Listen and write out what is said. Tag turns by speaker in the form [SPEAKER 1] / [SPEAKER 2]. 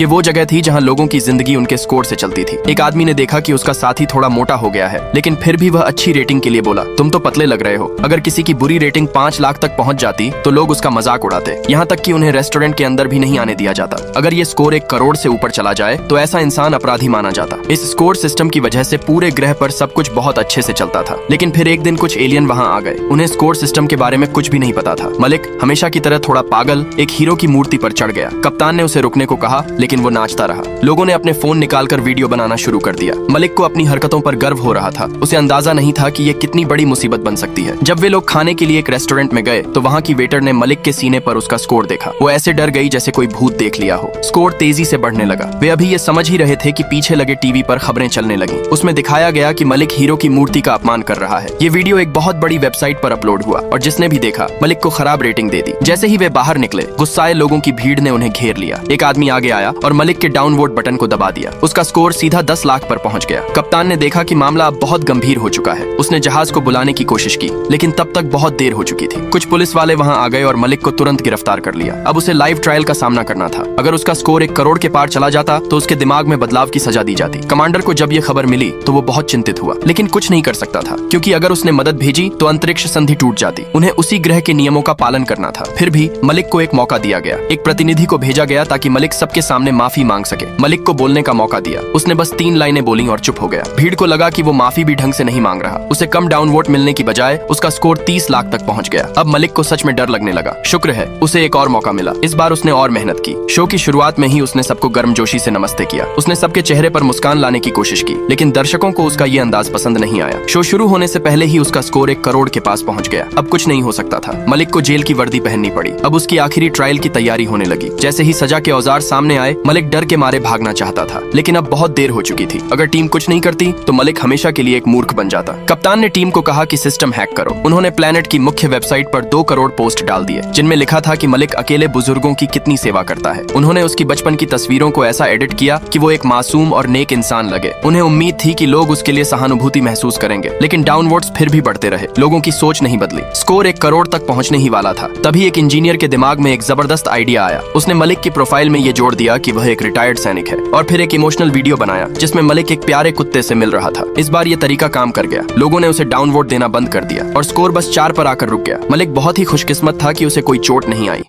[SPEAKER 1] ये वो जगह थी जहाँ लोगों की जिंदगी उनके स्कोर से चलती थी। एक आदमी ने देखा कि उसका साथी थोड़ा मोटा हो गया है, लेकिन फिर भी वह अच्छी रेटिंग के लिए बोला, तुम तो पतले लग रहे हो। अगर किसी की बुरी रेटिंग 5 लाख तक पहुंच जाती तो लोग उसका मजाक उड़ाते, यहाँ तक कि उन्हें रेस्टोरेंट के अंदर भी नहीं आने दिया जाता। अगर ये स्कोर 1 करोड़ से ऊपर चला जाए तो ऐसा इंसान अपराधी माना जाता। इस स्कोर सिस्टम की वजह से पूरे ग्रह पर सब कुछ बहुत अच्छे से चलता था। लेकिन फिर एक दिन कुछ एलियन वहाँ आ गए। उन्हें स्कोर सिस्टम के बारे में कुछ भी नहीं पता था। मलिक हमेशा की तरह थोड़ा पागल एक हीरो की मूर्ति पर चढ़ गया। कप्तान ने उसे रुकने को कहा, लेकिन वो नाचता रहा। लोगों ने अपने फोन निकालकर वीडियो बनाना शुरू कर दिया। मलिक को अपनी हरकतों पर गर्व हो रहा था। उसे अंदाजा नहीं था कि ये कितनी बड़ी मुसीबत बन सकती है। जब वे लोग खाने के लिए एक रेस्टोरेंट में गए तो वहाँ की वेटर ने मलिक के सीने पर उसका स्कोर देखा। वो ऐसे डर गई जैसे कोई भूत देख लिया हो। स्कोर तेजी से बढ़ने लगा। वे अभी ये समझ ही रहे थे कि पीछे लगे टीवी पर खबरें चलने लगी। उसमें दिखाया गया कि मलिक हीरो की मूर्ति का अपमान कर रहा है। ये वीडियो एक बहुत बड़ी वेबसाइट पर अपलोड हुआ और जिसने भी देखा मलिक को खराब रेटिंग दे दी। जैसे ही वे बाहर निकले, गुस्साए लोगों की भीड़ ने उन्हें घेर लिया। एक आदमी आगे आया और मलिक के डाउनवोट बटन को दबा दिया। उसका स्कोर सीधा 10 लाख पर पहुंच गया। कप्तान ने देखा कि मामला अब बहुत गंभीर हो चुका है। उसने जहाज को बुलाने की कोशिश की, लेकिन तब तक बहुत देर हो चुकी थी। कुछ पुलिस वाले वहां आ गए और मलिक को तुरंत गिरफ्तार कर लिया। अब उसे लाइव ट्रायल का सामना करना था। अगर उसका स्कोर 1 करोड़ के पार चला जाता तो उसके दिमाग में बदलाव की सजा दी जाती। कमांडर को जब ये खबर मिली तो वो बहुत चिंतित हुआ, लेकिन कुछ नहीं कर सकता था, क्योंकि अगर उसने मदद भेजी तो अंतरिक्ष संधि टूट जाती। उन्हें उसी ग्रह के नियमों का पालन करना था। फिर भी मलिक को एक मौका दिया गया। एक प्रतिनिधि को भेजा गया ताकि मलिक सबके सामने माफी मांग सके। मलिक को बोलने का मौका दिया। उसने बस 3 लाइनें बोली और चुप हो गया। भीड़ को लगा कि वो माफी भी ढंग से नहीं मांग रहा। उसे कम डाउनवोट मिलने की बजाय उसका स्कोर 30 लाख तक पहुंच गया। अब मलिक को सच में डर लगने लगा। शुक्र है उसे एक और मौका मिला। इस बार उसने और मेहनत की। शो की शुरुआत में ही उसने सबको गर्मजोशी से नमस्ते किया। उसने सबके चेहरे पर मुस्कान लाने की कोशिश की, लेकिन दर्शकों को उसका ये अंदाज पसंद नहीं आया। शो शुरू होने से पहले ही उसका स्कोर 1 करोड़ के पास पहुंच गया। अब कुछ नहीं हो सकता था। मलिक को जेल की वर्दी पहननी पड़ी। अब उसकी आखिरी ट्रायल की तैयारी होने लगी। जैसे ही सजा के औजार सामने आए, मलिक डर के मारे भागना चाहता था, लेकिन अब बहुत देर हो चुकी थी। अगर टीम कुछ नहीं करती तो मलिक हमेशा के लिए एक मूर्ख बन जाता। कप्तान ने टीम को कहा कि सिस्टम हैक करो। उन्होंने प्लेनेट की मुख्य वेबसाइट पर 2 करोड़ पोस्ट डाल दिए, जिनमें लिखा था कि मलिक अकेले बुजुर्गों की कितनी सेवा करता है। उन्होंने उसकी बचपन की तस्वीरों को ऐसा एडिट किया कि वो एक मासूम और नेक इंसान लगे। उन्हें उम्मीद थी कि लोग उसके लिए सहानुभूति महसूस करेंगे, लेकिन डाउनवोट्स फिर भी बढ़ते रहे। लोगों की सोच नहीं बदली। स्कोर 1 करोड़ तक पहुंचने ही वाला था। तभी एक इंजीनियर के दिमाग में एक जबरदस्त आइडिया आया। उसने मलिक की प्रोफाइल में ये जोड़ दिया कि वह एक रिटायर्ड सैनिक है, और फिर एक इमोशनल वीडियो बनाया जिसमें मलिक एक प्यारे कुत्ते से मिल रहा था। इस बार ये तरीका काम कर गया। लोगों ने उसे डाउनवोट देना बंद कर दिया और स्कोर बस 4 पर आकर रुक गया। मलिक बहुत ही खुशकिस्मत था कि उसे कोई चोट नहीं आई।